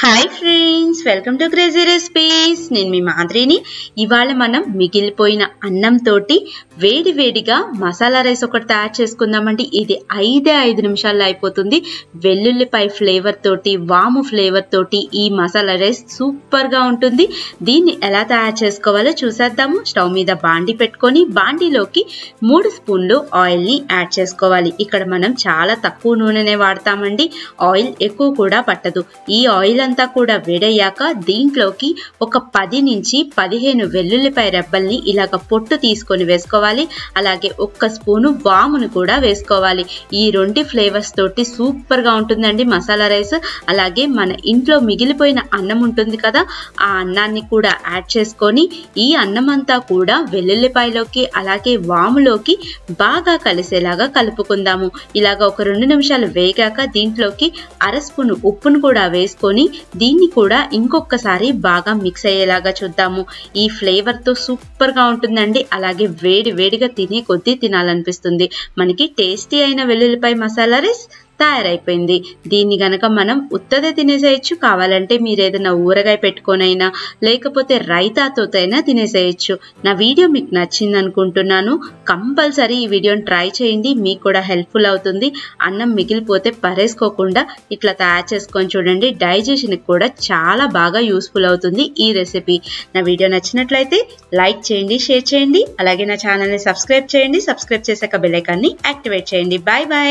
Hi friends, welcome to crazy recipes. నేను మీ మాదిరిని. ఇవాళ మనం మిగిలిపోయిన అన్నం తోటి వేడి వేడిగా మసాలా రైస్ ఒకటి తయారు చేసుకుందామండి. ఇది 5 నిమిషాల్లో అయిపోతుంది. వెల్లుల్లిపాయ ఫ్లేవర్ తోటి, వాము ఫ్లేవర్ తోటి ఈ మసాలా రైస్ సూపర్ గా ఉంటుంది. దీన్ని ఎలా తయారు చేసుకోవాలో చూసేద్దాము. స్టవ్ మీద బాండి పెట్టుకొని బాండీలోకి 3 స్పూన్లు ఆయిల్ ని యాడ్ చేసుకోవాలి. ఇక్కడ మనం చాలా తక్కువ నూనెనే వాడతామండి. ఆయిల్ ఎక్కువ కూడా పట్టదు. ఈ ఆయిల్ అంతా కూడా వేడయ్యాక దీంట్లోకి ఒక 10 నుంచి 15 వెల్లుల్లిపాయ రెబ్బల్ని ఇలాగ పొట్టు తీసుకొని వేసుకోవాలి. అలాగే 1 స్పూను వామును కూడా వేసుకోవాలి. ఈ 2 ఫ్లేవర్స్ తోటి సూపర్ గా ఉంటుందండి మసాలా రైస్. అలాగే మన ఇంట్లో మిగిలిపోయిన అన్నం ఉంటుంది కదా, ఆ అన్నాన్ని కూడా యాడ్ చేసుకొని ఈ అన్నం అంతా కూడా వెల్లుల్లిపాయలోకి అలాగే వాములోకి బాగా కలిసేలాగా కలుపుకుందాము. ఇలాగ ఒక 2 నిమిషాలు వేగాక దీంట్లోకి 1/2 స్పూను ఉప్పును కూడా వేసుకొని దీన్ని కూడా ఇంకొకసారి బాగా మిక్స్ అయ్యేలాగా చూద్దాము. ఈ ఫ్లేవర్ తో సూపర్ గా ఉంటుందండి. అలాగే వేడి వేడిగా తినే కొద్దీ తినాలనిపిస్తుంది. మనకి టేస్టీ అయిన వెల్లుల్లిపాయ మసాలా రైస్ తయారైపోయింది. దీన్ని గనక మనం ఉత్తదే తినేసేయచ్చు. కావాలంటే మీరు ఏదైనా ఊరగాయ పెట్టుకొనైనా లేకపోతే రైతాతో అయినా తినేసేయచ్చు. నా వీడియో మీకు నచ్చింది అనుకుంటున్నాను. కంపల్సరీ ఈ వీడియోని ట్రై చేయండి. మీకు కూడా హెల్ప్ఫుల్ అవుతుంది. అన్నం మిగిలిపోతే పరేసుకోకుండా ఇట్లా తయారు చేసుకొని చూడండి. డైజెషన్ కూడా చాలా బాగా యూస్ఫుల్ అవుతుంది ఈ రెసిపీ. నా వీడియో నచ్చినట్లయితే లైక్ చేయండి, షేర్ చేయండి. అలాగే నా ఛానల్ని సబ్స్క్రైబ్ చేయండి. సబ్స్క్రైబ్ చేశాక బెల్ ఐకాన్ని యాక్టివేట్ చేయండి. Bye bye.